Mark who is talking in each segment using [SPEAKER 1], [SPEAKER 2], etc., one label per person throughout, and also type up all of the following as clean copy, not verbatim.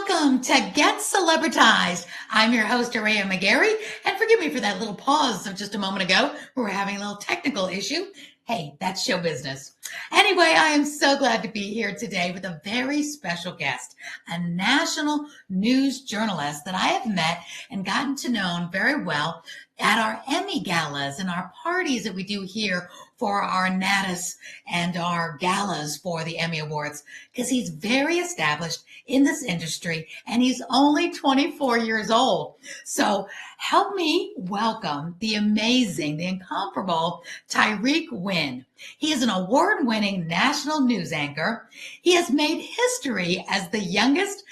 [SPEAKER 1] Welcome to Get Celebritized. I'm your host, Aurea McGarry, and forgive me for that little pause of just a moment ago. We were having a little technical issue. Hey, that's show business. Anyway, I am so glad to be here today with a very special guest, a national news journalist that I have met and gotten to know very well at our Emmy galas and our parties that we do here for our natas and our galas for the Emmy Awards, because he's very established in this industry and he's only 24 years old. So help me welcome the amazing, the incomparable Tyrik Wynn. He is an award-winning national news anchor. He has made history as the youngest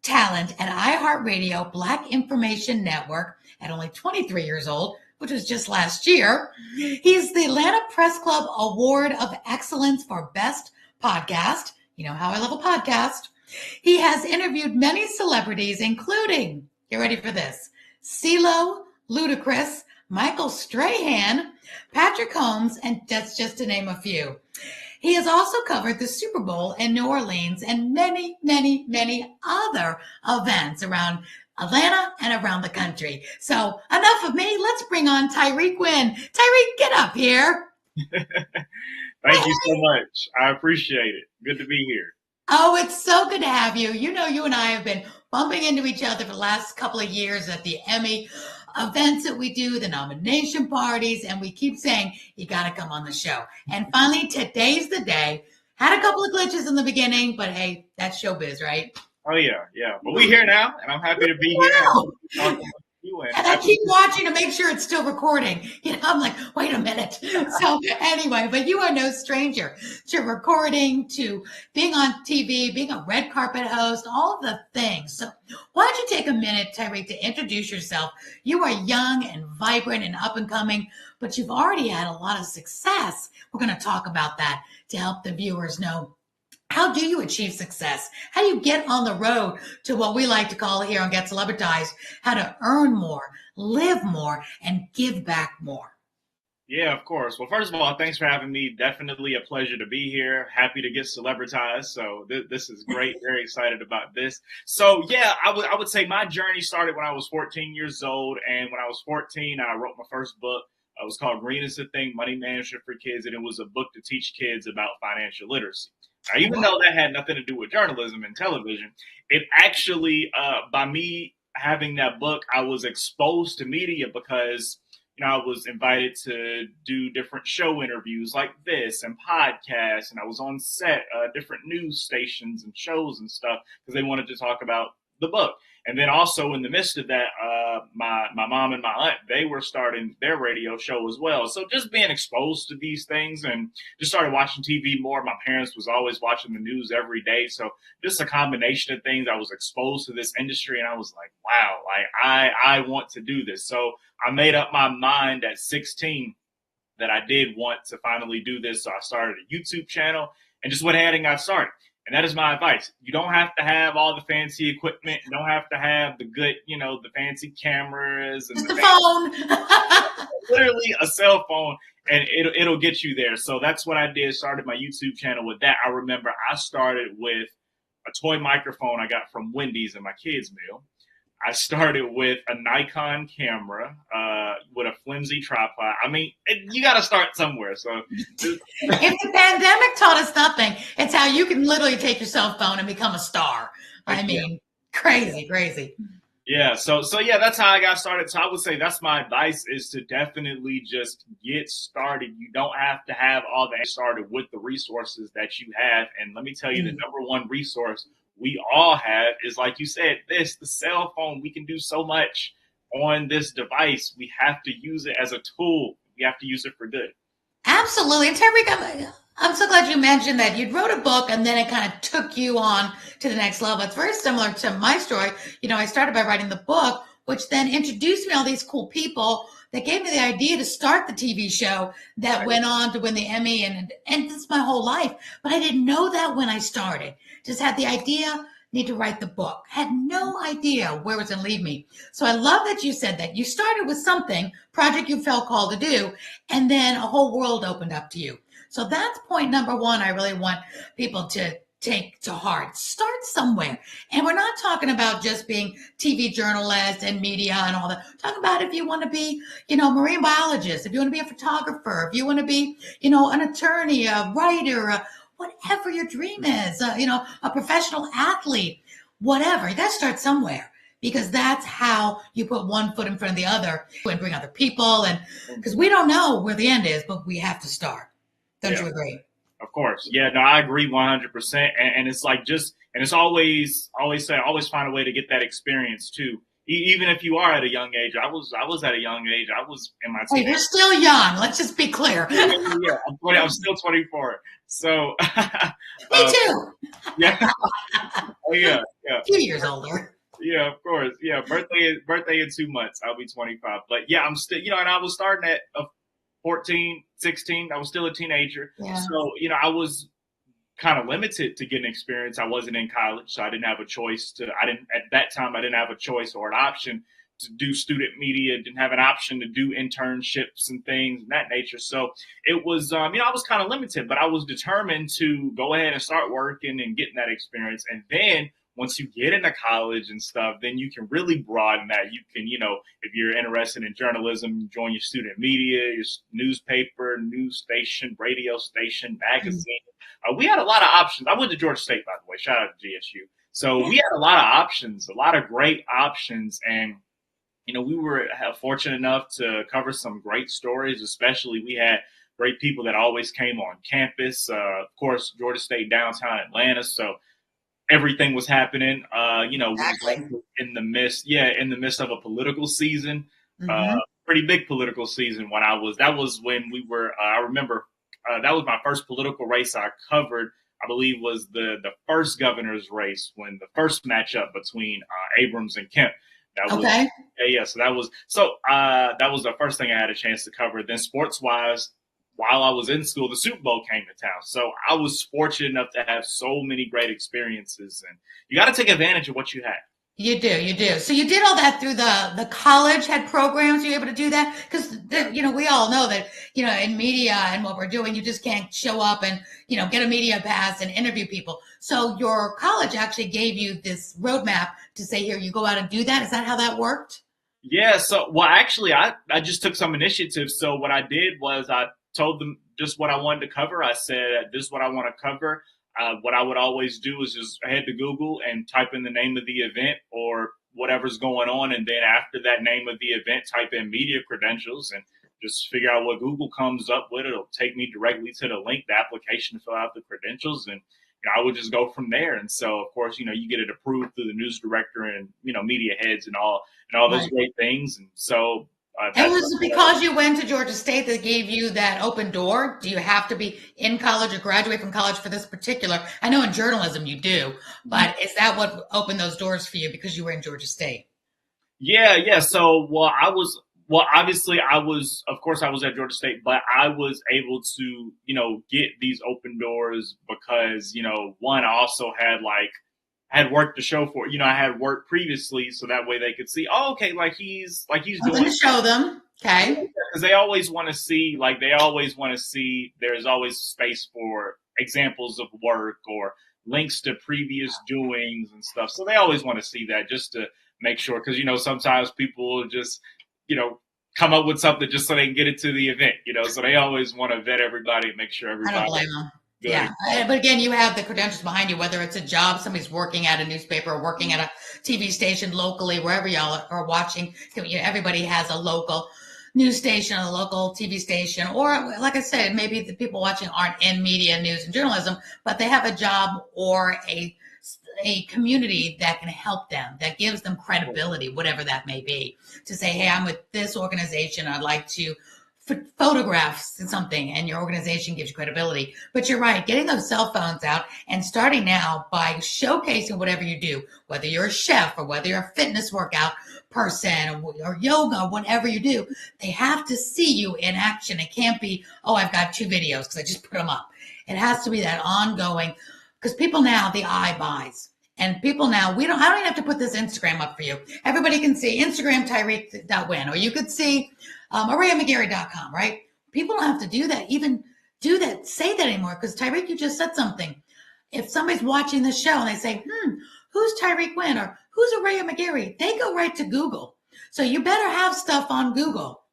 [SPEAKER 1] talent at iHeartRadio Black Information Network at only 23 years old, which was just last year. He's the Atlanta Press Club Award of Excellence for Best Podcast. You know how I love a podcast. He has interviewed many celebrities, including, get ready for this, CeeLo, Ludacris, Michael Strahan, Patrick Holmes, and that's just to name a few. He has also covered the Super Bowl in New Orleans and many, many, many other events around Atlanta and around the country. So enough of me. Let's bring on Tyrik Wynn. Tyrik, get up here.
[SPEAKER 2] Thank you so much. I appreciate it. Good to be here.
[SPEAKER 1] Oh, it's so good to have you. You know, you and I have been bumping into each other for the last couple of years at the Emmy events that we do, the nomination parties, and we keep saying, you got to come on the show. And finally, today's the day. Had a couple of glitches in the beginning, but hey, that's showbiz, right?
[SPEAKER 2] Oh, yeah. But we're here now, and I'm happy to be here.
[SPEAKER 1] And I keep watching to make sure it's still recording. You know, I'm like, wait a minute. So anyway, but you are no stranger to recording, to being on TV, being a red carpet host, all of the things. So why don't you take a minute, Tyrik, to introduce yourself? You are young and vibrant and up and coming, but you've already had a lot of success. We're going to talk about that to help the viewers know. How do you achieve success? How do you get on the road to what we like to call here on Get Celebritized, how to earn more, live more, and give back more?
[SPEAKER 2] Yeah, of course. Well, first of all, thanks for having me. Definitely a pleasure to be here. Happy to get celebritized. So this is great. Very excited about this. So yeah, I would say my journey started when I was 14 years old. And when I was 14, I wrote my first book. It was called Green is the Thing, Money Management for Kids. And it was a book to teach kids about financial literacy. Now, even though that had nothing to do with journalism and television, it actually, by me having that book, I was exposed to media because, you know, I was invited to do different show interviews like this and podcasts, and I was on set, different news stations and shows and stuff because they wanted to talk about the book. And then also in the midst of that, my mom and my aunt, they were starting their radio show as well. So just being exposed to these things and just started watching TV more. My parents was always watching the news every day. So just a combination of things. I was exposed to this industry and I was like, wow, like I want to do this. So I made up my mind at 16 that I did want to finally do this. So I started a YouTube channel and just went ahead and got started. And that is my advice. You don't have to have all the fancy equipment. You don't have to have the good, you know, the fancy cameras. And
[SPEAKER 1] just the phone.
[SPEAKER 2] Literally a cell phone, and it'll get you there. So that's what I did. Started my YouTube channel with that. I remember I started with a toy microphone I got from Wendy's in my kids' meal. I started with a Nikon camera with a flimsy tripod. I mean, you got to start somewhere. So
[SPEAKER 1] if the pandemic taught us nothing, it's how you can literally take your cell phone and become a star. I mean, crazy.
[SPEAKER 2] Yeah. So yeah, that's how I got started. So I would say that's my advice is to definitely just get started. You don't have to have all that started with the resources that you have. And let me tell you, the number one resource we all have is, like you said, the cell phone. We can do so much on this device. We have to use it as a tool. We have to use it for good.
[SPEAKER 1] Absolutely. And Tyrik, I'm so glad you mentioned that you wrote a book and then it kind of took you on to the next level. It's very similar to my story. You know, I started by writing the book, which then introduced me to all these cool people that gave me the idea to start the TV show that went on to win the Emmy. And this is my whole life. But I didn't know that when I started. Just had the idea, need to write the book. Had no idea where it was going to lead me. So I love that you said that. You started with something, project you felt called to do, and then a whole world opened up to you. So that's point number one I really want people to take to heart. Start somewhere. And we're not talking about just being TV journalist and media and all that. Talk about if you want to be, marine biologist, if you want to be a photographer, if you want to be, an attorney, a writer, whatever your dream is, a professional athlete, whatever. You got to start somewhere, because that's how you put one foot in front of the other and bring other people. And because we don't know where the end is, but we have to start. Don't you agree?
[SPEAKER 2] Of course. Yeah, no, I agree 100%. And it's like and it's always find a way to get that experience too. Even if you are at a young age, I was at a young age. I was in my
[SPEAKER 1] teens. Hey, you're still young. Let's just be clear.
[SPEAKER 2] Yeah, I'm still 24. So
[SPEAKER 1] me too.
[SPEAKER 2] Yeah. Oh, yeah.
[SPEAKER 1] A few years older.
[SPEAKER 2] Yeah, of course. Yeah, birthday in 2 months. I'll be 25. But yeah, I'm still, and I was starting at 14, 16. I was still a teenager.
[SPEAKER 1] Yeah.
[SPEAKER 2] So, I was kind of limited to getting experience. I wasn't in college, so I didn't have a choice at that time, I didn't have a choice or an option to do student media, didn't have an option to do internships and things of that nature. So it was, I was kind of limited, but I was determined to go ahead and start working and getting that experience. And then once you get into college and stuff, then you can really broaden that. You can, if you're interested in journalism, join your student media, your newspaper, news station, radio station, magazine. We had a lot of options. I went to Georgia State, by the way. Shout out to GSU. So we had a lot of options, a lot of great options. And, we were fortunate enough to cover some great stories, especially we had great people that always came on campus. Of course, Georgia State downtown Atlanta. So everything was happening,
[SPEAKER 1] exactly.
[SPEAKER 2] in the midst of a political season, pretty big political season that was when we were, I remember that was my first political race I covered, I believe was the first governor's race, when the first matchup between Abrams and Kemp. That was,
[SPEAKER 1] okay.
[SPEAKER 2] Yeah. So that was the first thing I had a chance to cover. Then sports wise, while I was in school, the Super Bowl came to town. So I was fortunate enough to have so many great experiences, and you got to take advantage of what you have.
[SPEAKER 1] You do. So you did all that through the college had programs. You were able to do that? Because, we all know that, in media and what we're doing, you just can't show up and, get a media pass and interview people. So your college actually gave you this roadmap to say, here, you go out and do that. Is that how that worked?
[SPEAKER 2] Yeah. So, well, actually, I just took some initiative. So what I did was I told them just what I wanted to cover. I said, this is what I want to cover. What I would always do is just head to Google and type in the name of the event or whatever's going on. And then after that name of the event, type in media credentials and just figure out what Google comes up with. It'll take me directly to the link, the application to fill out the credentials. And I would just go from there. And so, of course, you get it approved through the news director and, media heads and all those great things. And so,
[SPEAKER 1] and was it because you went to Georgia State that gave you that open door? Do you have to be in college or graduate from college for this particular? I know in journalism you do, but is that what opened those doors for you because you were in Georgia State?
[SPEAKER 2] Yeah. So, obviously I was at Georgia State, but I was able to, get these open doors because, one, I also had work to show for it. I had worked previously, so that way they could see, he's doing
[SPEAKER 1] to show them. Okay.
[SPEAKER 2] Because they always want to see, there's always space for examples of work or links to previous doings and stuff. So they always want to see that just to make sure, because, sometimes people just, come up with something just so they can get it to the event, so they always want to vet everybody and make sure everybody.
[SPEAKER 1] I don't blame them. Good. Yeah. But again, you have the credentials behind you, whether it's a job, somebody's working at a newspaper or working at a TV station locally, wherever y'all are watching. Everybody has a local news station, a local TV station, or like I said, maybe the people watching aren't in media, news, and journalism, but they have a job or a community that can help them, that gives them credibility, whatever that may be, to say, hey, I'm with this organization. I'd like to photographs and something, and your organization gives you credibility. But you're right, getting those cell phones out and starting now by showcasing whatever you do, whether you're a chef or whether you're a fitness workout person or yoga, whatever you do, they have to see you in action. It can't be, I've got 2 videos because I just put them up. It has to be that ongoing, because people now, the eye buys. And people now, I don't even have to put this Instagram up for you. Everybody can see Instagram Tyrik.Wynn, or you could see AureaMcGarry.com, right? People don't have to do that, say that anymore, because Tyrik, you just said something. if somebody's watching the show and they say, who's Tyrik Wynn or who's Aurea McGarry, they go right to Google. So you better have stuff on Google.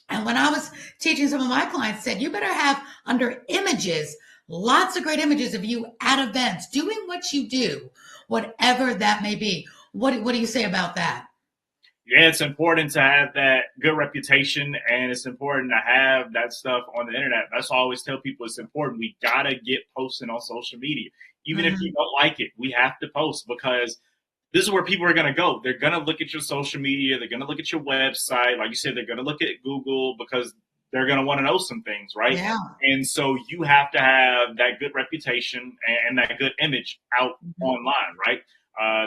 [SPEAKER 1] And when I was teaching, some of my clients said, you better have under images, lots of great images of you at events, doing what you do, whatever that may be. What do you say about that?
[SPEAKER 2] Yeah, it's important to have that good reputation, and it's important to have that stuff on the internet. That's why I always tell people it's important. We got to get posting on social media. Even if you don't like it, we have to post, because this is where people are going to go. They're going to look at your social media. They're going to look at your website. Like you said, they're going to look at Google because they're going to want to know some things, right?
[SPEAKER 1] Yeah.
[SPEAKER 2] And so you have to have that good reputation and that good image out online, right?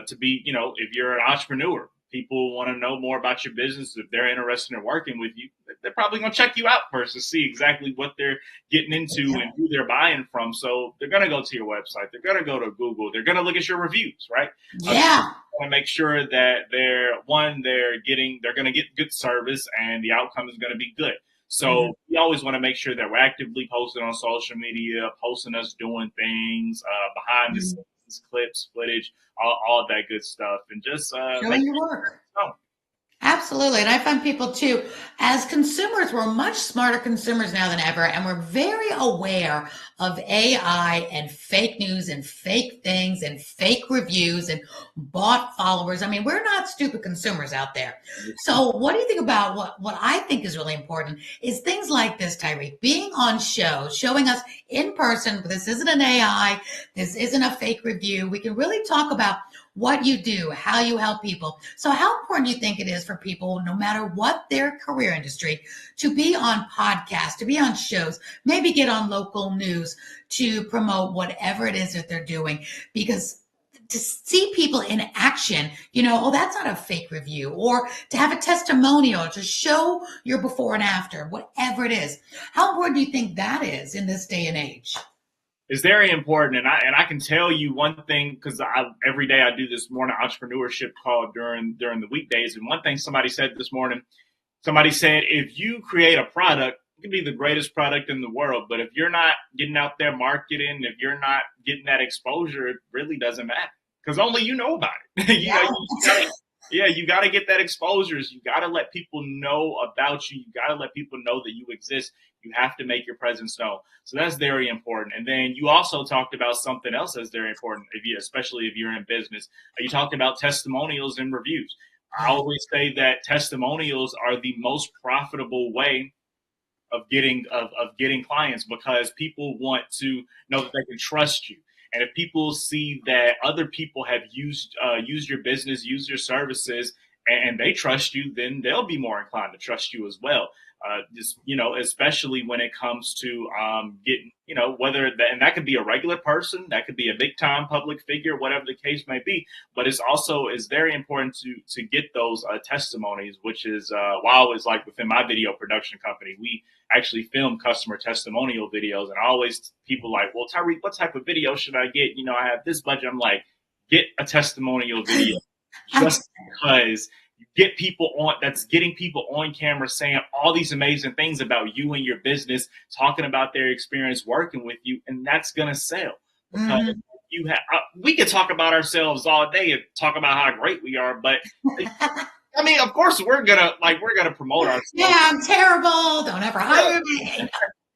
[SPEAKER 2] To be, if you're an entrepreneur, people want to know more about your business. If they're interested in working with you, they're probably going to check you out first to see exactly what they're getting into and who they're buying from. So they're going to go to your website. They're going to go to Google. They're going to look at your reviews, right?
[SPEAKER 1] Yeah.
[SPEAKER 2] Want to make sure that they're going to get good service and the outcome is going to be good. So we always want to make sure that we're actively posting on social media, posting us doing things, behind the scenes, clips, footage, all that good stuff, and just
[SPEAKER 1] showing your work. Absolutely. And I find people too, as consumers, we're much smarter consumers now than ever. And we're very aware of AI and fake news and fake things and fake reviews and bot followers. I mean, we're not stupid consumers out there. So what do you think about what I think is really important is things like this, Tyrik, being on shows, showing us in person. This isn't an AI. This isn't a fake review. We can really talk about what you do, how you help people. So how important do you think it is for people, no matter what their career industry, to be on podcasts, to be on shows, maybe get on local news to promote whatever it is that they're doing? Because to see people in action, that's not a fake review, or to have a testimonial, to show your before and after, whatever it is. How important do you think that is in this day and age?
[SPEAKER 2] It's very important, and I can tell you one thing, because every day I do this morning entrepreneurship call during the weekdays, and one thing somebody said this morning, if you create a product, it can be the greatest product in the world, but if you're not getting out there marketing, if you're not getting that exposure, it really doesn't matter, because only you know about it. You got to get that exposure. You got to let people know about you. You got to let people know that you exist. You have to make your presence known. So that's very important. And then you also talked about something else that's very important, especially if you're in business. You talked about testimonials and reviews. I always say that testimonials are the most profitable way of getting clients, because people want to know that they can trust you. And if people see that other people have used your business, used your services, and they trust you, then they'll be more inclined to trust you as well. Especially when it comes to getting, and that could be a regular person, that could be a big time public figure, whatever the case may be. But it's very important to get those testimonies, which is why I always, like, within my video production company, we actually film customer testimonial videos. And people like, well, Tyrik, what type of video should I get? I have this budget. I'm like, get a testimonial video, just because you get people getting people on camera saying all these amazing things about you and your business, talking about their experience working with you, and that's gonna sell. Because we could talk about ourselves all day and talk about how great we are, but I mean, of course, we're gonna promote ourselves.
[SPEAKER 1] Yeah, I'm terrible. Don't ever hire me.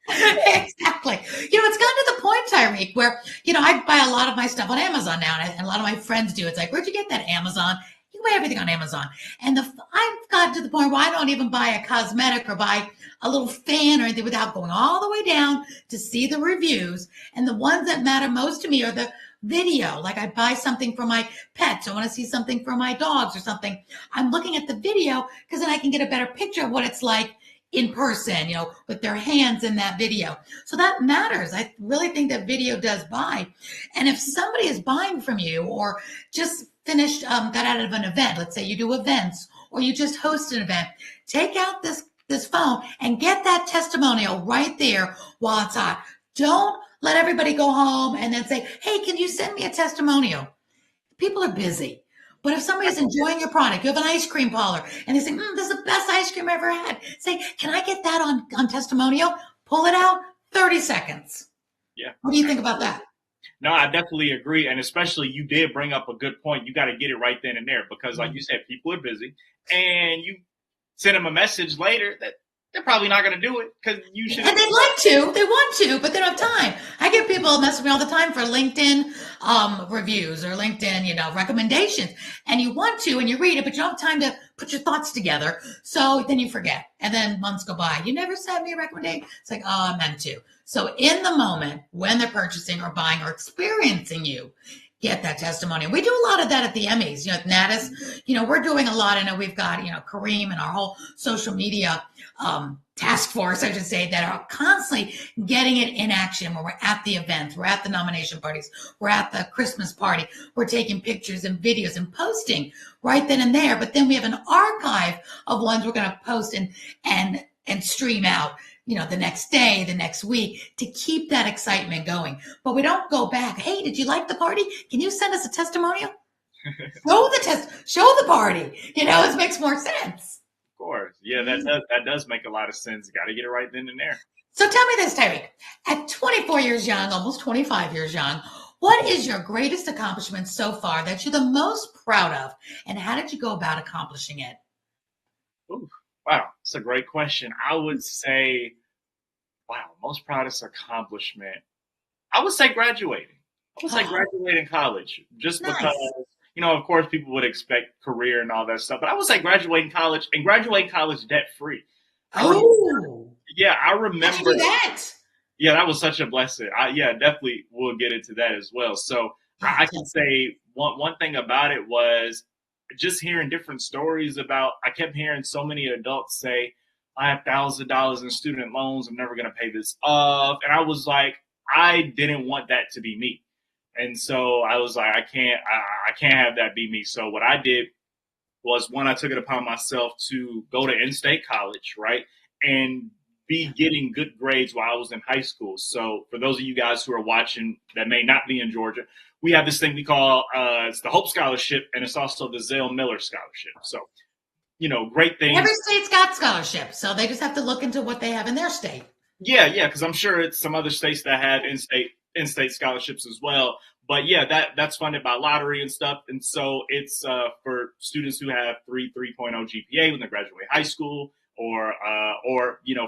[SPEAKER 1] Exactly. It's gotten to the point, Tyrik, where, I buy a lot of my stuff on Amazon now, and a lot of my friends do. It's like, where'd you get that Amazon? You buy everything on Amazon. And I've gotten to the point where I don't even buy a cosmetic or buy a little fan or anything without going all the way down to see the reviews. And the ones that matter most to me are the video. Like, I buy something for my pets. I want to see something for my dogs or something. I'm looking at the video because then I can get a better picture of what it's like in person, with their hands in that video. So that matters. I really think that video does buy. And if somebody is buying from you, or just finished, got out of an event, let's say you do events, or you just host an event, take out this phone and get that testimonial right there while it's hot. Don't let everybody go home and then say, hey, can you send me a testimonial? People are busy. But if somebody's enjoying your product, you have an ice cream parlor, and they say, this is the best ice cream I ever had. Say, can I get that on testimonial? Pull it out, 30 seconds.
[SPEAKER 2] Yeah.
[SPEAKER 1] What do you think about that?
[SPEAKER 2] No, I definitely agree. And especially you did bring up a good point. You got to get it right then and there because, like you said, people are busy and you send them a message later that they're probably not going to do it because you should.
[SPEAKER 1] And they want to, but they don't have time. I get people messing me all the time for LinkedIn reviews or LinkedIn, recommendations. And you want to, and you read it, but you don't have time to put your thoughts together. So then you forget. And then months go by. You never sent me a recommendation. It's like, oh, I meant to. So in the moment when they're purchasing or buying or experiencing you, get that testimonial. We do a lot of that at the Emmys, at Natus. We're doing a lot. I know we've got, Kareem and our whole social media task force, I should say, that are constantly getting it in action when we're at the events, we're at the nomination parties, we're at the Christmas party, we're taking pictures and videos and posting right then and there. But then we have an archive of ones we're going to post and stream out, the next day, the next week, to keep that excitement going. But we don't go back. Hey, did you like the party? Can you send us a testimonial? Show the party. It makes more sense.
[SPEAKER 2] Of course. Yeah, that does make a lot of sense. Got to get it right then and there.
[SPEAKER 1] So tell me this, Tyrik. At 24 years young, almost 25 years young, what is your greatest accomplishment so far that you're the most proud of? And how did you go about accomplishing it?
[SPEAKER 2] Ooh, wow, that's a great question. I would say, most proudest accomplishment. I would say graduating. Graduating college, just nice. Because, of course, people would expect career and all that stuff. But I would say graduating college debt free.
[SPEAKER 1] Oh,
[SPEAKER 2] yeah, I remember
[SPEAKER 1] how'd you do that.
[SPEAKER 2] Yeah, that was such a blessing. Definitely we'll get into that as well. So I can say one thing about it was just hearing different stories about. I kept hearing so many adults say, I have $1,000 in student loans. I'm never going to pay this off. And I was like, I didn't want that to be me. And so I was like, I can't have that be me. So what I did was, one, I took it upon myself to go to in-state college, right? And be getting good grades while I was in high school. So for those of you guys who are watching that may not be in Georgia, we have this thing we call, it's the Hope Scholarship, and it's also the Zell Miller Scholarship. So, great things.
[SPEAKER 1] Every state's got scholarships, so they just have to look into what they have in their state.
[SPEAKER 2] Yeah, because I'm sure it's some other states that have in-state scholarships as well. But yeah, that's funded by lottery and stuff. And so it's for students who have 3.0 GPA when they graduate high school, or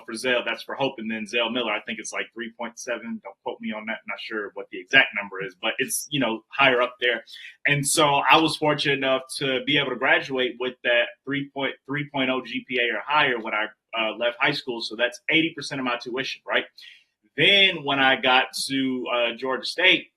[SPEAKER 2] for Zell, that's for Hope. And then Zell Miller, I think it's like 3.7. Don't quote me on that. I'm not sure what the exact number is, but it's, higher up there. And so I was fortunate enough to be able to graduate with that 3.0 GPA or higher when I left high school. So that's 80% of my tuition, right? Then when I got to Georgia State,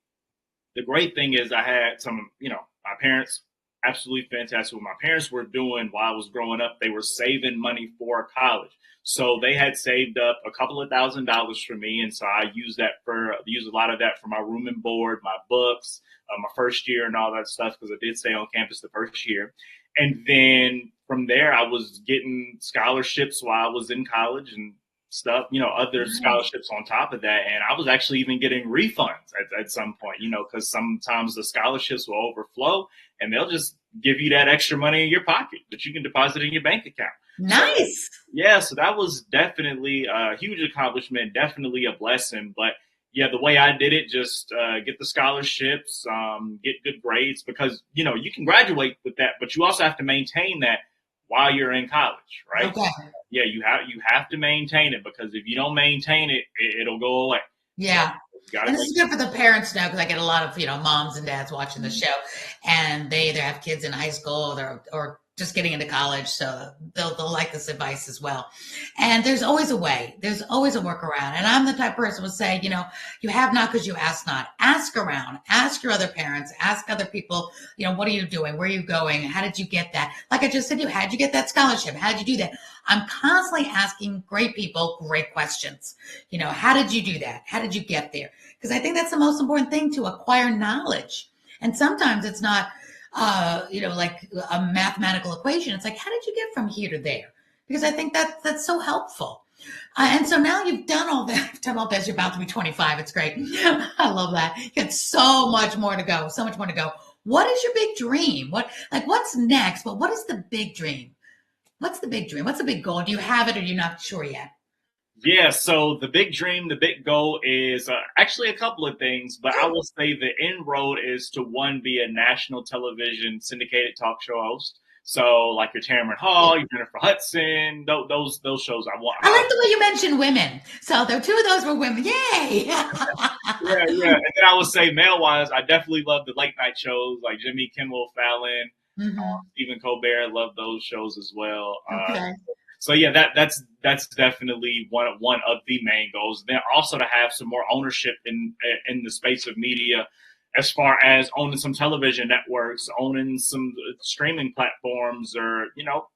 [SPEAKER 2] the great thing is I had some, my parents, absolutely fantastic. What my parents were doing while I was growing up, they were saving money for college. So they had saved up a couple of $1,000s for me. And so I used a lot of that for my room and board, my books, my first year and all that stuff, because I did stay on campus the first year. And then from there, I was getting scholarships while I was in college and stuff, other scholarships on top of that. And I was actually even getting refunds at some point, because sometimes the scholarships will overflow and they'll just give you that extra money in your pocket that you can deposit in your bank account.
[SPEAKER 1] Nice.
[SPEAKER 2] So that was definitely a huge accomplishment, definitely a blessing. But yeah, the way I did it, just get the scholarships, get good grades, because, you can graduate with that, but you also have to maintain that while you're in college, right?
[SPEAKER 1] Okay.
[SPEAKER 2] Yeah, you have to maintain it, because if you don't maintain it, it'll go away.
[SPEAKER 1] Yeah. And this is good for the parents now, because I get a lot of, moms and dads watching the show, and they either have kids in high school or just getting into college. So they'll like this advice as well. And there's always a way. There's always a workaround. And I'm the type of person who will say, you have not because you ask not. Ask around. Ask your other parents. Ask other people, what are you doing? Where are you going? How did you get that? Like I just said, how'd you get that scholarship? How did you do that? I'm constantly asking great people great questions. How did you do that? How did you get there? Because I think that's the most important thing, to acquire knowledge. And sometimes it's not, like a mathematical equation. It's like, how did you get from here to there? Because I think that's so helpful. And so now you've done all that. You're about to be 25. It's great. I love that. You got so much more to go. So much more to go. What is your big dream? What's next? But what is the big dream? What's the big dream? What's the big goal? Do you have it, or are you not sure yet?
[SPEAKER 2] Yeah, so the big dream, the big goal is actually a couple of things, but I will say the end road is to one, be a national television syndicated talk show host. So like your Tamron Hall, your Jennifer Hudson, those shows I want.
[SPEAKER 1] I like the way you mentioned women. So the two of those were women. Yay!
[SPEAKER 2] Yeah, yeah. And then I would say male wise, I definitely love the late night shows like Jimmy Kimmel, Fallon,
[SPEAKER 1] hmm
[SPEAKER 2] Stephen Colbert. Love those shows as well.
[SPEAKER 1] Okay.
[SPEAKER 2] So yeah, that's definitely one of the main goals. Then also to have some more ownership in the space of media, as far as owning some television networks, owning some streaming platforms, or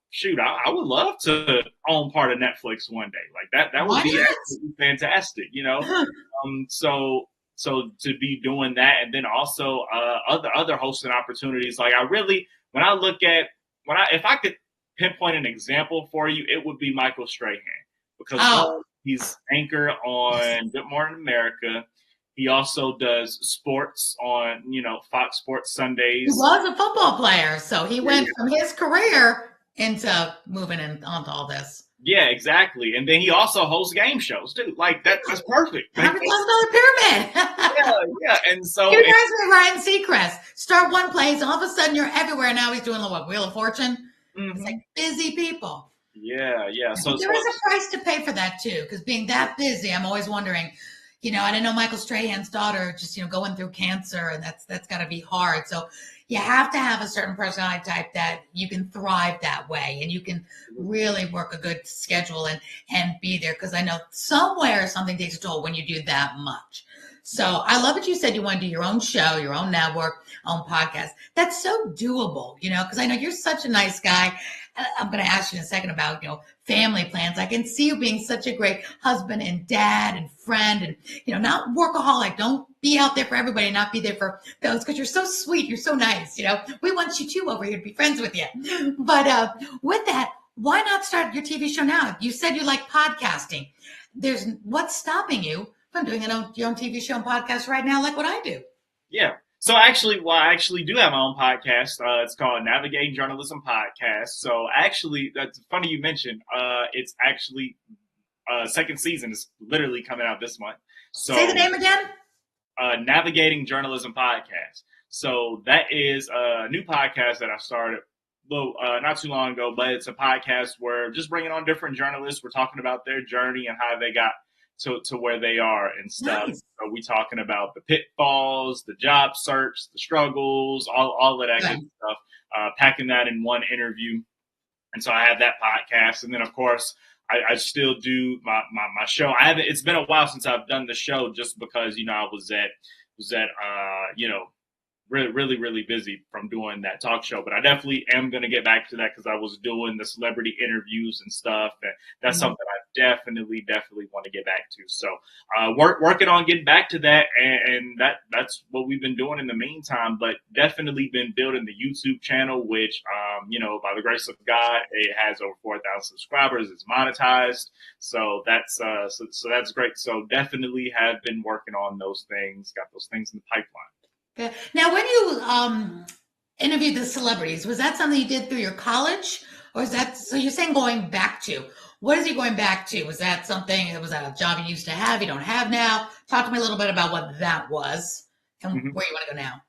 [SPEAKER 2] shoot, I would love to own part of Netflix one day. Like that would
[SPEAKER 1] Why
[SPEAKER 2] be
[SPEAKER 1] not?
[SPEAKER 2] absolutely fantastic. So to be doing that, and then also other hosting opportunities. Like I really, when I look at if I could pinpoint an example for you, it would be Michael Strahan, because
[SPEAKER 1] Oh,
[SPEAKER 2] one, he's anchor on Good Morning America. He also does sports on Fox Sports
[SPEAKER 1] he
[SPEAKER 2] Sundays.
[SPEAKER 1] was a football player, so he
[SPEAKER 2] Yeah,
[SPEAKER 1] went from his career into moving onto all this.
[SPEAKER 2] yeah, exactly. And then he also hosts game shows too. Like that's perfect. Like,
[SPEAKER 1] $100,000 pyramid.
[SPEAKER 2] yeah, yeah. And so
[SPEAKER 1] He reminds me of Ryan Seacrest. Start one place, all of a sudden you're everywhere. Now he's doing what, Wheel of Fortune? It's like busy people.
[SPEAKER 2] yeah, yeah. So
[SPEAKER 1] There is a price to pay for that too, because being that busy, I'm always wondering. I didn't know Michael Strahan's daughter just going through cancer, and that's got to be hard. So you have to have a certain personality type that you can thrive that way, and you can really work a good schedule and be there. Because I know somewhere something takes a toll when you do that much. So I love that you said you want to do your own show, your own network, own podcast. That's so doable, because I know you're such a nice guy. I'm going to ask you in a second about, family plans. I can see you being such a great husband and dad and friend and, not workaholic. Don't be out there for everybody and not be there for those, because you're so sweet. You're so nice. We want you too over here to be friends with you. But with that, why not start your TV show now? You said you like podcasting. What's stopping you from doing your own TV show and podcast right now, like what I do?
[SPEAKER 2] Yeah. So actually, I actually do have my own podcast. It's called Navigating Journalism Podcast. So actually, that's funny you mentioned. It's actually second season is literally coming out this month. So
[SPEAKER 1] Say the name again.
[SPEAKER 2] Navigating Journalism Podcast. So that is a new podcast that I started, well, not too long ago. But it's a podcast where just bringing on different journalists. We're talking about their journey and how they got to where they are and stuff.
[SPEAKER 1] Nice.
[SPEAKER 2] So we talking about the pitfalls, the job search, the struggles, all of that good stuff. Packing that in one interview. And so I have that podcast, and then of course I still do my show. I haven't. It's been a while since I've done the show, just because I was at really busy from doing that talk show. But I definitely am going to get back to that, because I was doing the celebrity interviews and stuff, and that's something I definitely want to get back to. So working on getting back to that, and that's what we've been doing in the meantime. But definitely been building the YouTube channel, which by the grace of God, it has over 4,000 subscribers. It's monetized, so that's so that's great. So definitely have been working on those things. Got those things in the pipeline.
[SPEAKER 1] Okay. Now, when you interviewed the celebrities, was that something you did through your college, or is that so? You're saying going back to, what is he going back to? Was that a job you used to have, you don't have now? Talk to me a little bit about what that was and where you want to go now.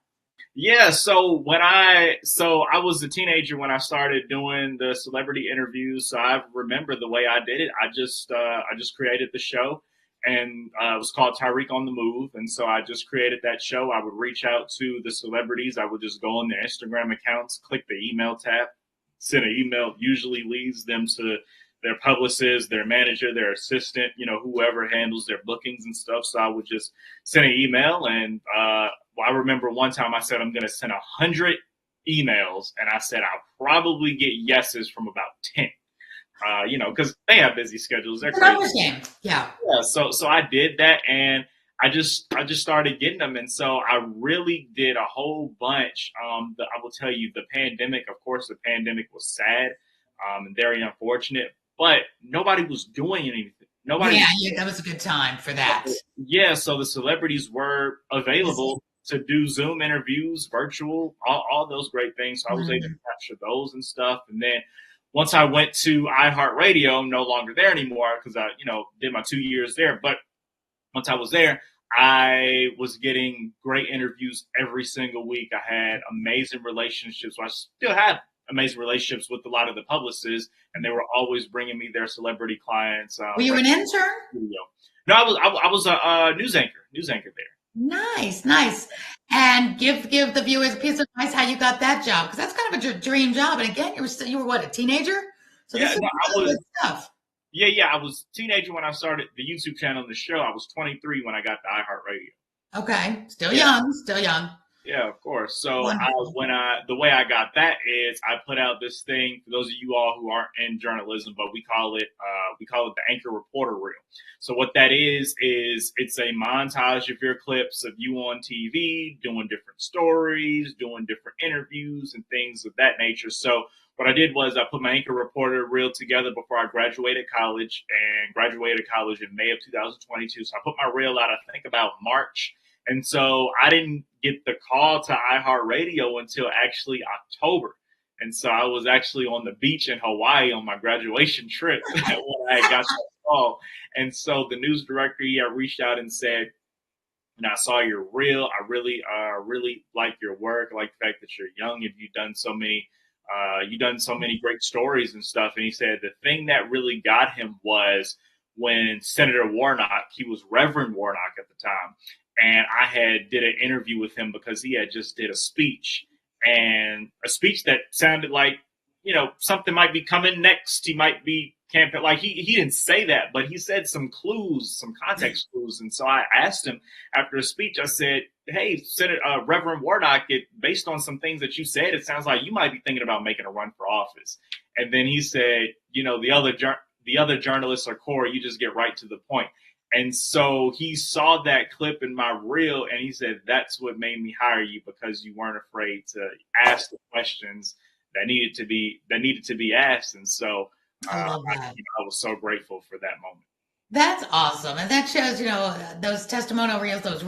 [SPEAKER 2] Yeah, so I was a teenager when I started doing the celebrity interviews. So I remember the way I did it. I just created the show, and it was called Tyrik on the Move. And so I just created that show. I would reach out to the celebrities. I would just go on their Instagram accounts, click the email tab, send an email. Usually leads them to their publicist, their manager, their assistant, whoever handles their bookings and stuff. So I would just send an email, and I remember one time I said I'm going to send 100 emails, and I said I'll probably get yeses from about 10. Because they have busy schedules. They're crazy.
[SPEAKER 1] Yeah.
[SPEAKER 2] So I did that, and I just started getting them, and so I really did a whole bunch. I will tell you, the pandemic. Of course, the pandemic was sad and very unfortunate, but nobody was doing anything.
[SPEAKER 1] That was a good time for that.
[SPEAKER 2] Yeah, so the celebrities were available to do Zoom interviews, virtual, all those great things. So I was able to capture those and stuff. And then once I went to iHeartRadio, I'm no longer there anymore because I, did my 2 years there. But once I was there, I was getting great interviews every single week. I had amazing relationships. I still have amazing relationships with a lot of the publicists, and they were always bringing me their celebrity clients.
[SPEAKER 1] Were you an intern?
[SPEAKER 2] No, I was a news anchor there.
[SPEAKER 1] Nice. And give the viewers a piece of advice how you got that job, because that's kind of a dream job. And again, you were what, a teenager? So
[SPEAKER 2] yeah,
[SPEAKER 1] this is really good stuff.
[SPEAKER 2] Yeah. I was a teenager when I started the YouTube channel and the show. I was 23 when I got to iHeartRadio.
[SPEAKER 1] Okay, still young.
[SPEAKER 2] Yeah, of course. So
[SPEAKER 1] Wonderful.
[SPEAKER 2] the way I got that is I put out this thing for those of you all who aren't in journalism, but we call it the anchor reporter reel. So what that is it's a montage of your clips of you on TV doing different stories, doing different interviews and things of that nature. So what I did was I put my anchor reporter reel together before I graduated college in May of 2022. So I put my reel out, I think about March. And so I didn't get the call to iHeartRadio until actually October. And so I was actually on the beach in Hawaii on my graduation trip when I got that call. And so the news director reached out and said, I saw your reel. I really like your work. I like the fact that you're young and you've done so many great stories and stuff. And he said the thing that really got him was when Senator Warnock, he was Reverend Warnock at the time, and I did an interview with him because he had just did a speech that sounded like, something might be coming next. He might be campaign. Like he didn't say that, but he said some clues, some context clues. And so I asked him after the speech, I said, hey, Senator Reverend Warnock, based on some things that you said, it sounds like you might be thinking about making a run for office. And then he said, the other journalists are core. You just get right to the point. And so he saw that clip in my reel and he said, that's what made me hire you, because you weren't afraid to ask the questions that needed to be asked. And so I was so grateful for that moment.
[SPEAKER 1] That's awesome. And that shows, those testimonial reels, those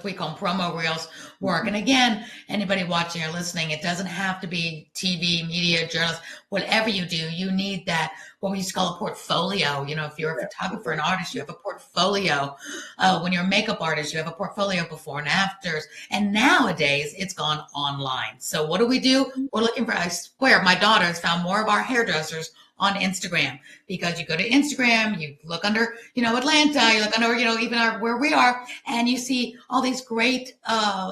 [SPEAKER 1] we call them promo reels work. And again, anybody watching or listening, it doesn't have to be TV, media, journalists, whatever you do, you need that, what we used to call a portfolio. If you're a photographer and artist, you have a portfolio. When you're a makeup artist, you have a portfolio before and afters. And nowadays it's gone online. So what do? We're looking for, I swear, my daughter has found more of our hairdressers on Instagram, because you go to Instagram, you look under, Atlanta, you look under, even where we are, and you see all these great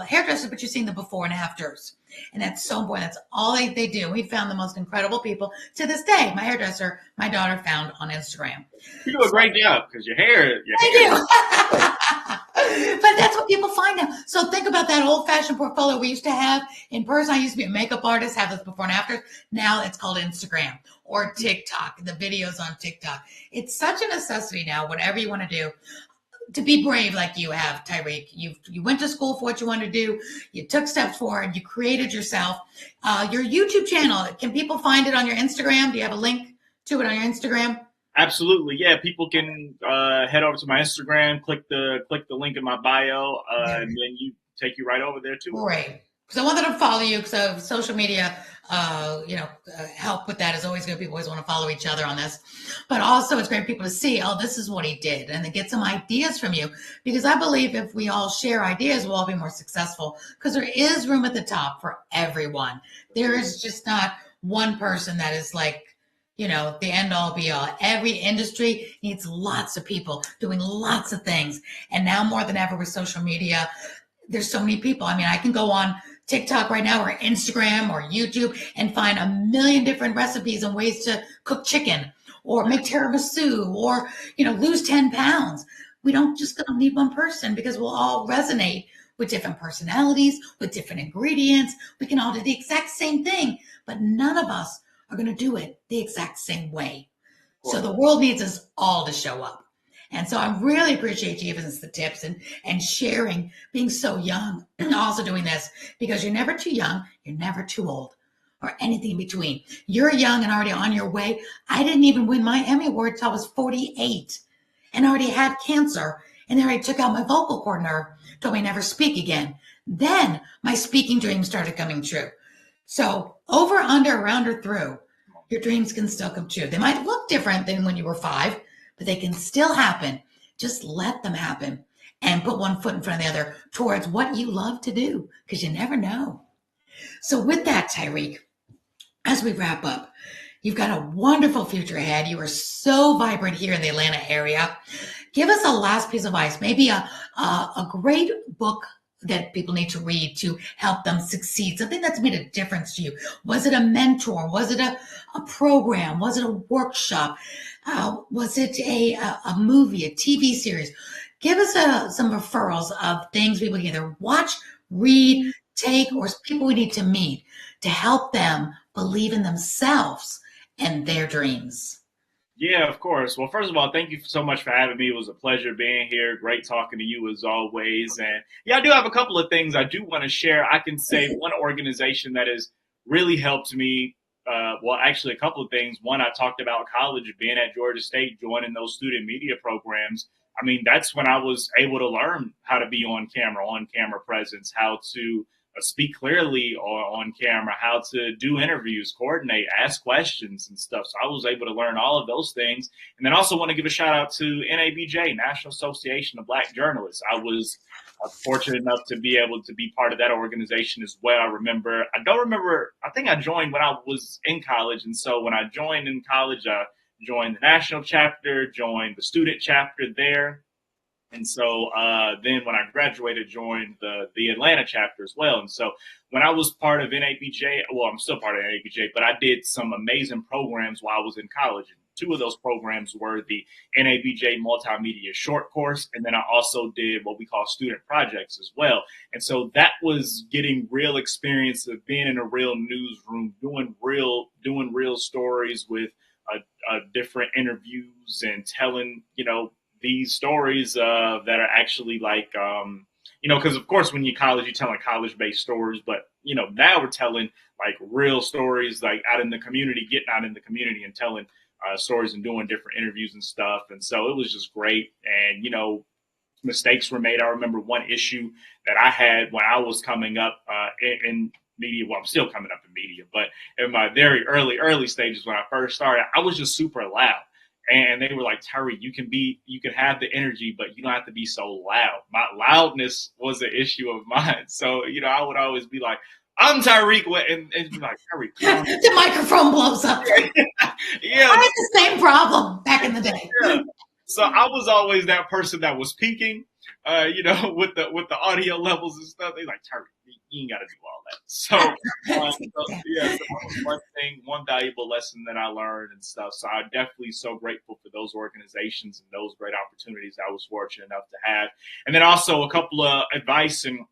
[SPEAKER 1] hairdressers, but you're seeing the before and afters. And that's so important. That's all they do. We found the most incredible people to this day. My hairdresser, my daughter found on Instagram.
[SPEAKER 2] You do a great job, because your hair.
[SPEAKER 1] I do. But that's what people find now. So think about that old-fashioned portfolio we used to have in person. I used to be a makeup artist, have this before and afters. Now it's called Instagram or TikTok, the videos on TikTok. It's such a necessity now, whatever you want to do, to be brave like you have, Tyrik. You went to school for what you wanted to do. You took steps forward. You created yourself. Your YouTube channel, can people find it on your Instagram? Do you have a link to it on your Instagram?
[SPEAKER 2] Absolutely. Yeah. People can head over to my Instagram, click the link in my bio, and then take you right over there too.
[SPEAKER 1] Great. Because I wanted to follow you, because social media, help with that is always good. People always want to follow each other on this. But also it's great for people to see, this is what he did, and they get some ideas from you. Because I believe if we all share ideas, we'll all be more successful, because there is room at the top for everyone. There is just not one person that is like, the end all be all. Every industry needs lots of people doing lots of things. And now more than ever with social media, there's so many people. I mean, I can go on TikTok right now or Instagram or YouTube and find a million different recipes and ways to cook chicken or make tiramisu or, lose 10 pounds. We don't need one person, because we'll all resonate with different personalities, with different ingredients. We can all do the exact same thing, but none of us are going to do it the exact same way. So the world needs us all to show up. And so I really appreciate you giving us the tips and sharing, being so young, and also doing this, because you're never too young, you're never too old, or anything in between. You're young and already on your way. I didn't even win my Emmy Award until I was 48 and already had cancer. And they already took out my vocal cord nerve, told me never speak again. Then my speaking dreams started coming true. So over, under, around, or through, your dreams can still come true. They might look different than when you were 5, but they can still happen. Just let them happen and put one foot in front of the other towards what you love to do, because you never know. So with that, Tyrik, as we wrap up, you've got a wonderful future ahead. You are so vibrant here in the Atlanta area. Give us a last piece of advice, maybe a great book that people need to read to help them succeed, something that's made a difference to you. Was it a mentor? Was it a program? Was it a workshop? Was it a movie, a TV series? Give us some referrals of things people can either watch, read, take, or people we need to meet to help them believe in themselves and their dreams.
[SPEAKER 2] Yeah, of course. Well, first of all, thank you so much for having me. It was a pleasure being here. Great talking to you as always. And yeah, I do have a couple of things I do want to share. I can say one organization that has really helped me. Well, actually, a couple of things. One, I talked about college, being at Georgia State, joining those student media programs. I mean, that's when I was able to learn how to be on camera presence, how to speak clearly on camera, how to do interviews, coordinate, ask questions and stuff. So I was able to learn all of those things. And then also want to give a shout out to NABJ, National Association of Black Journalists. I was fortunate enough to be able to be part of that organization as well. I think I joined when I was in college. And so when I joined in college, I joined the national chapter, joined the student chapter there. And so then when I graduated, joined the Atlanta chapter as well. And so when I was part of NABJ, well, I'm still part of NABJ, but I did some amazing programs while I was in college. And 2 of those programs were the NABJ Multimedia Short Course. And then I also did what we call student projects as well. And so that was getting real experience of being in a real newsroom, doing real stories with different interviews and telling, these stories that are actually like, because of course when you're college, you're telling college-based stories, but now we're telling like real stories, like out in the community, getting out in the community and telling stories and doing different interviews and stuff. And so it was just great. And mistakes were made. I remember one issue that I had when I was coming up in media. Well, I'm still coming up in media, but in my very early stages when I first started, I was just super loud. And they were like, Tyrik, you can have the energy, but you don't have to be so loud. My loudness was an issue of mine. So, I would always be like, I'm Tyrik Wynn, and be like, Tyrik.
[SPEAKER 1] The microphone blows up.
[SPEAKER 2] Yeah.
[SPEAKER 1] I had the same problem back in the day.
[SPEAKER 2] Yeah. So I was always that person that was peaking, with the audio levels and stuff. They like, Tyrik, you ain't got to do all that. So that was one valuable lesson that I learned and stuff. So I'm definitely so grateful for those organizations and those great opportunities I was fortunate enough to have. And then also a couple of advice and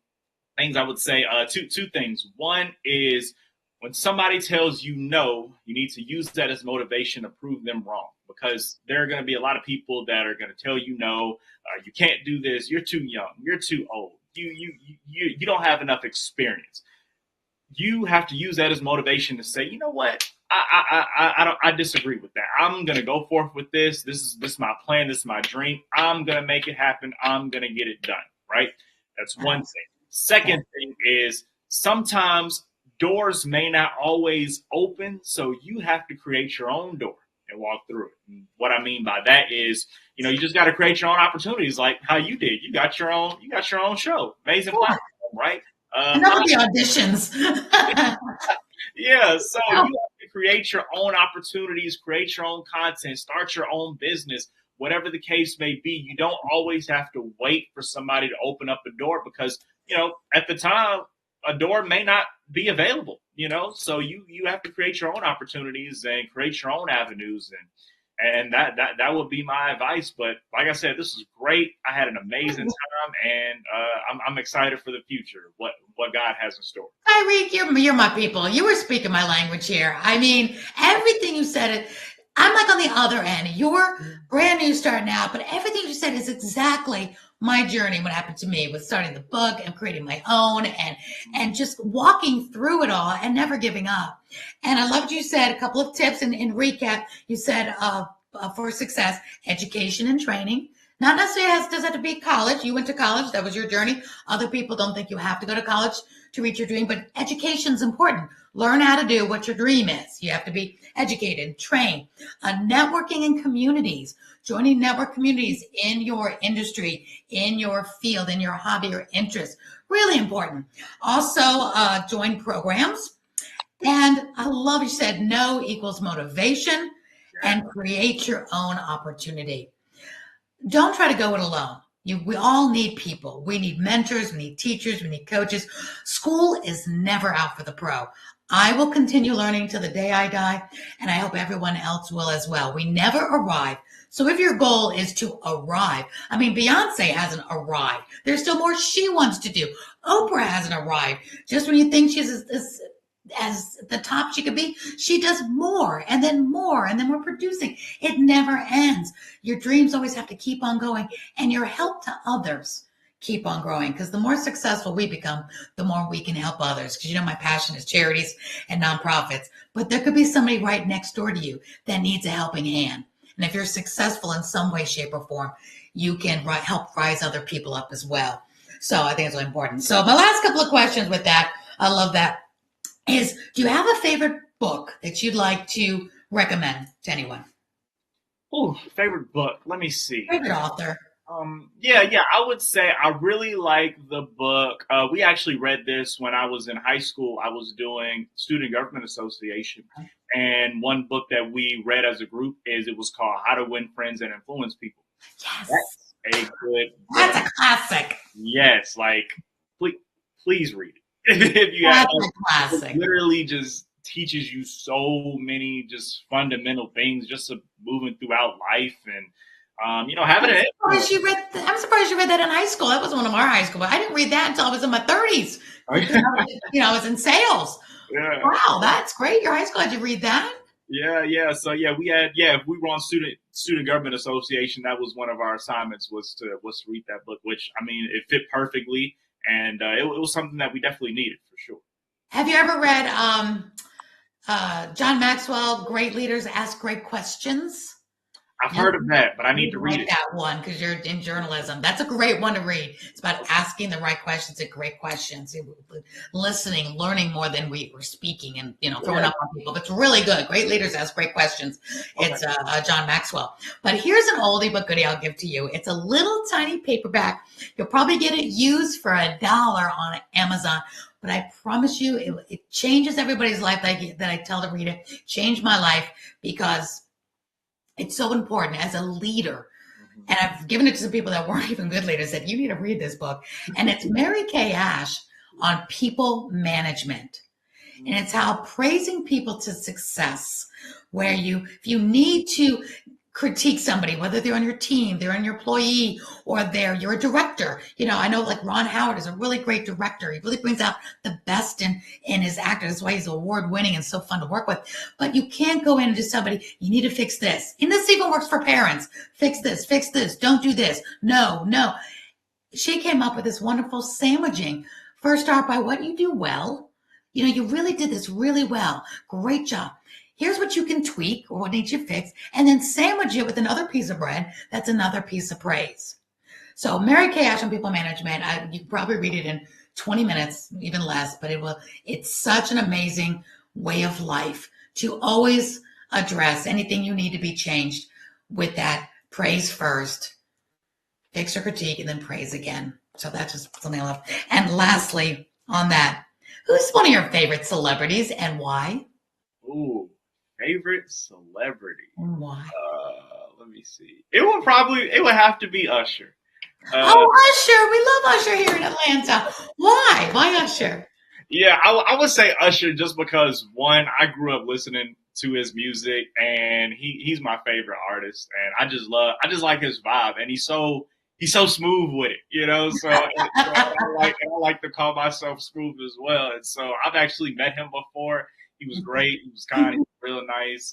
[SPEAKER 2] things I would say, two things. One is when somebody tells you no, you need to use that as motivation to prove them wrong, because there are going to be a lot of people that are going to tell you no, you can't do this, you're too young, you're too old, you don't have enough experience. You have to use that as motivation to say, you know what, I disagree with that. I'm going to go forth with this. This is my plan. This is my dream. I'm going to make it happen. I'm going to get it done. Right. That's one thing. Second thing is sometimes doors may not always open, so you have to create your own door and walk through it. And what I mean by that is, you just got to create your own opportunities, like how you did. You got your own show, amazing platform, right?
[SPEAKER 1] Enough of the auditions.
[SPEAKER 2] Yeah, so you have to create your own opportunities, create your own content, start your own business, whatever the case may be. You don't always have to wait for somebody to open up a door, because at the time, a door may not be available, so you have to create your own opportunities and create your own avenues. And that would be my advice. But like I said, this is great. I had an amazing time, and I'm excited for the future, what God has in store.
[SPEAKER 1] Tyrik, you're my people. You were speaking my language here. I mean, everything you said, I'm like on the other end. You're brand new starting out, but everything you said is exactly my journey, what happened to me with starting the book and creating my own and just walking through it all and never giving up. And I loved you said a couple of tips in recap. You said for success, education and training. Not necessarily does have to be college. You went to college. That was your journey. Other people don't think you have to go to college to reach your dream, but education is important. Learn how to do what your dream is. You have to be educated, trained. Networking in communities, joining network communities in your industry, in your field, in your hobby or interest. Really important. Also, join programs. And I love you said no equals motivation and create your own opportunity. Don't try to go it alone. We all need people. We need mentors. We need teachers. We need coaches. School is never out for the pro. I will continue learning till the day I die, and I hope everyone else will as well. We never arrive. So if your goal is to arrive, I mean, Beyonce hasn't arrived. There's still more she wants to do. Oprah hasn't arrived. Just when you think she's as the top she could be, she does more, and then we're producing. It never ends. Your dreams always have to keep on going, and your help to others keep on growing, because the more successful we become, the more we can help others. Because my passion is charities and nonprofits, but there could be somebody right next door to you that needs a helping hand. And if you're successful in some way, shape, or form, you can help rise other people up as well. So I think it's really important. So my last couple of questions with that, I love that, is do you have a favorite book that you'd like to recommend to anyone?
[SPEAKER 2] Oh, favorite book. Let me see.
[SPEAKER 1] Favorite author.
[SPEAKER 2] I would say I really like the book. We actually read this when I was in high school. I was doing Student Government Association. And one book that we read as a group it was called How to Win Friends and Influence People.
[SPEAKER 1] Yes.
[SPEAKER 2] That's a good book.
[SPEAKER 1] That's a classic.
[SPEAKER 2] Yes. Please read it. If you
[SPEAKER 1] That's a classic.
[SPEAKER 2] It literally just teaches you so many just fundamental things just of moving throughout life and having it.
[SPEAKER 1] I'm surprised you read that in high school. That was one of our high school. I didn't read that until I was in my 30s. I was in sales.
[SPEAKER 2] Yeah.
[SPEAKER 1] Wow, that's great. Your high school had you read that?
[SPEAKER 2] Yeah. So we were on Student Government Association. That was one of our assignments was to read that book, which it fit perfectly, and it was something that we definitely needed for sure.
[SPEAKER 1] Have you ever read John Maxwell? Great leaders ask great questions.
[SPEAKER 2] I've heard of that, but I need to read it.
[SPEAKER 1] That one, because you're in journalism. That's a great one to read. It's about asking the right questions and great questions, listening, learning more than we were speaking, and throwing up on people. But it's really good. Great leaders ask great questions. Okay. It's John Maxwell. But here's an oldie but goodie I'll give to you. It's a little tiny paperback. You'll probably get it used for $1 on Amazon. But I promise you, it changes everybody's life that I tell to read it. Changed my life because it's so important as a leader. And I've given it to some people that weren't even good leaders, said, you need to read this book. And it's Mary Kay Ash on people management. And it's how praising people to success, where if you need to critique somebody, whether they're on your team, they're an employee, or you're a director. I know like Ron Howard is a really great director. He really brings out the best in his actors. That's why he's award-winning and so fun to work with. But you can't go into somebody, you need to fix this. And this even works for parents. Fix this, don't do this. No. She came up with this wonderful sandwiching. First, start by what you do well. You really did this really well. Great job. Here's what you can tweak or what needs you fixed, and then sandwich it with another piece of bread. That's another piece of praise. So Mary Kay Ash on people management, you can probably read it in 20 minutes, even less, but it's such an amazing way of life to always address anything you need to be changed with that praise first, fix or critique, and then praise again. So that's just something I love. And lastly, on that, who's one of your favorite celebrities and why?
[SPEAKER 2] Ooh. Favorite celebrity?
[SPEAKER 1] And why?
[SPEAKER 2] Let me see. It would have to be Usher.
[SPEAKER 1] Usher! We love Usher here in Atlanta. Why? Why Usher?
[SPEAKER 2] Yeah, I would say Usher just because one, I grew up listening to his music, and he's my favorite artist, and I just like his vibe, and he's so smooth with it, So I like to call myself smooth as well, and so I've actually met him before. He was great. He was kind. He was real nice.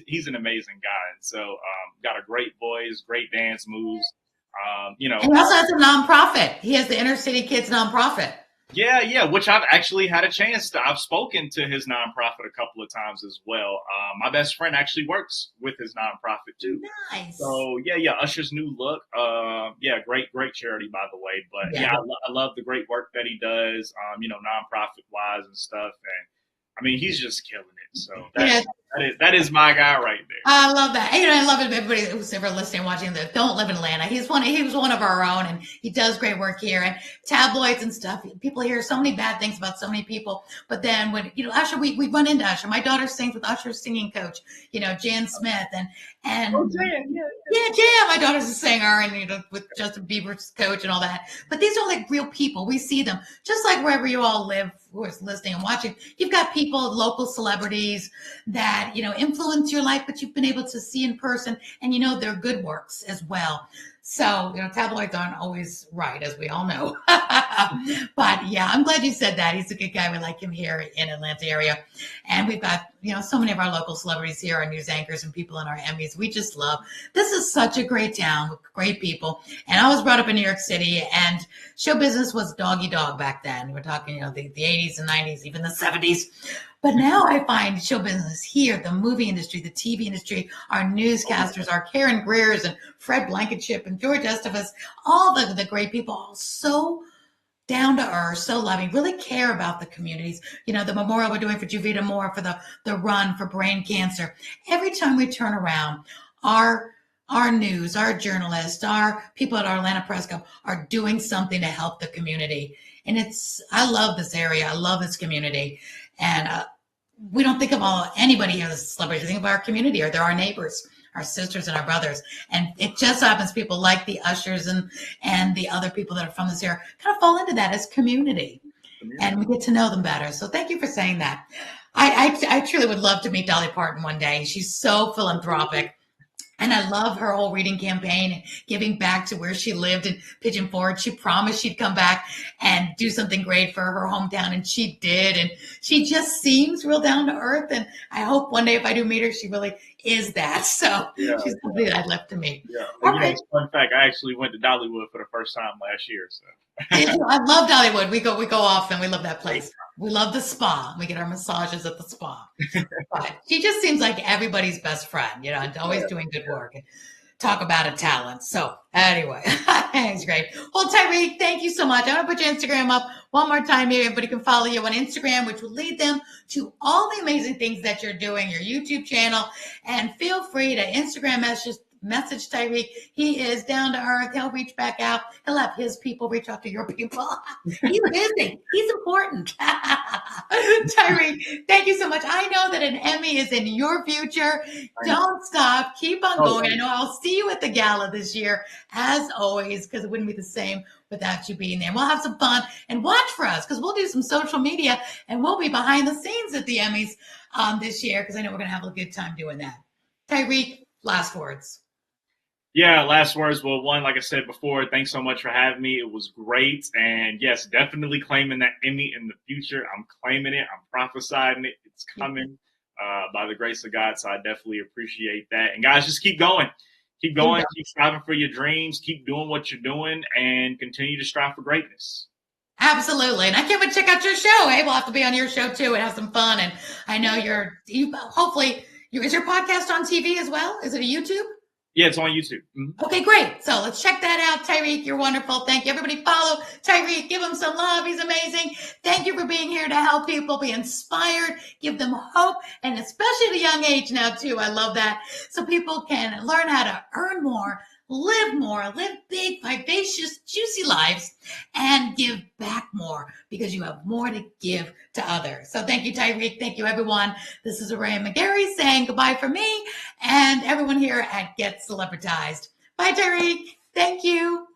[SPEAKER 2] He's an amazing guy, and so got a great voice, great dance moves.
[SPEAKER 1] He also has a nonprofit. He has the Inner City Kids nonprofit.
[SPEAKER 2] Yeah, which I've actually had a chance to. I've spoken to his nonprofit a couple of times as well. My best friend actually works with his nonprofit too.
[SPEAKER 1] Nice.
[SPEAKER 2] So yeah, Usher's New Look. Yeah, great charity by the way. But
[SPEAKER 1] Yeah.
[SPEAKER 2] yeah, I love the great work that he does. Nonprofit wise and stuff. And I mean, he's just killing it. So
[SPEAKER 1] Yeah.
[SPEAKER 2] that is my guy right there.
[SPEAKER 1] I love that. I love it. Everybody who's ever listening, watching that don't live in Atlanta. He was one of our own, and he does great work here. And tabloids and stuff. People hear so many bad things about so many people, but then when Usher, we run into Usher. My daughter sings with Usher's singing coach, Jan Smith, and
[SPEAKER 2] Oh, Jan, yeah.
[SPEAKER 1] yeah, Jan. My daughter's a singer, and with Justin Bieber's coach and all that. But these are like real people. We see them just like wherever you all live, who is listening and watching. You've got people, local celebrities that influence your life, but you've been able to see in person, and their good works as well. So tabloids aren't always right, as we all know. But yeah, I'm glad you said that. He's a good guy. We like him here in Atlanta area, and we've got so many of our local celebrities here, our news anchors and people in our Emmys. We just love. This is such a great town with great people. And I was brought up in New York City, and show business was dog eat dog back then. We're talking the 80s and 90s, even the 70s. But now I find show business here, the movie industry, the TV industry, our newscasters, our Karen Greers and Fred Blankenship and George Estevez, all the great people, all so down to earth, so loving, really care about the communities. The memorial we're doing for Juvita Moore, for the run for brain cancer. Every time we turn around, our news, our journalists, our people at our Atlanta Press Club are doing something to help the community. And I love this area. I love this community. And we don't think of anybody here as celebrities. We think of our community, or they're our neighbors, our sisters and our brothers. And it just happens people like the Ushers and the other people that are from this area kind of fall into that as community. And we get to know them better. So thank you for saying that. I truly would love to meet Dolly Parton one day. She's so philanthropic. And I love her whole reading campaign and giving back to where she lived in Pigeon Forge. She promised she'd come back and do something great for her hometown, and she did. And she just seems real down to earth. And I hope one day if I do meet her, she really is that. So she's something that I'd love to meet.
[SPEAKER 2] Yeah. Well, fun fact, I actually went to Dollywood for the first time last year. So
[SPEAKER 1] I love Dollywood. We go often. We love that place. We love the spa. We get our massages at the spa. But she just seems like everybody's best friend, and always doing good work. And talk about a talent. So anyway, it's great. Well, Tyrik, thank you so much. I'm going to put your Instagram up one more time here. Everybody can follow you on Instagram, which will lead them to all the amazing things that you're doing, your YouTube channel. And feel free to Instagram message Tyrik. He is down to earth. He'll reach back out. He'll have his people reach out to your people. He's busy. He's important. Tyrik, thank you so much. I know that an Emmy is in your future. Don't stop. Keep on going. I know I'll see you at the gala this year, as always, because it wouldn't be the same without you being there. We'll have some fun and watch for us, because we'll do some social media and we'll be behind the scenes at the Emmys this year, because I know we're going to have a good time doing that. Tyrik, last words.
[SPEAKER 2] Yeah, last words. Well, one, like I said before, thanks so much for having me. It was great. And yes, definitely claiming that Emmy in the future. I'm claiming it. I'm prophesying it. It's coming by the grace of God. So I definitely appreciate that. And guys, just keep going. Keep going. Keep striving for your dreams. Keep doing what you're doing, and continue to strive for greatness.
[SPEAKER 1] Absolutely. And I can't wait to check out your show. Hey, we'll have to be on your show too and have some fun. And I know is your podcast on TV as well? Is it a YouTube?
[SPEAKER 2] Yeah, it's on YouTube. Mm-hmm.
[SPEAKER 1] Okay, great. So let's check that out. Tyrik, you're wonderful. Thank you. Everybody follow Tyrik. Give him some love. He's amazing. Thank you for being here to help people be inspired, give them hope, and especially at a young age now too. I love that. So people can learn how to earn more, live big, vivacious, juicy lives, and give back more, because you have more to give to others. So thank you, Tyrik. Thank you, everyone. This is Aurea McGarry saying goodbye from me and everyone here at Get Celebritized. Bye, Tyrik. Thank you.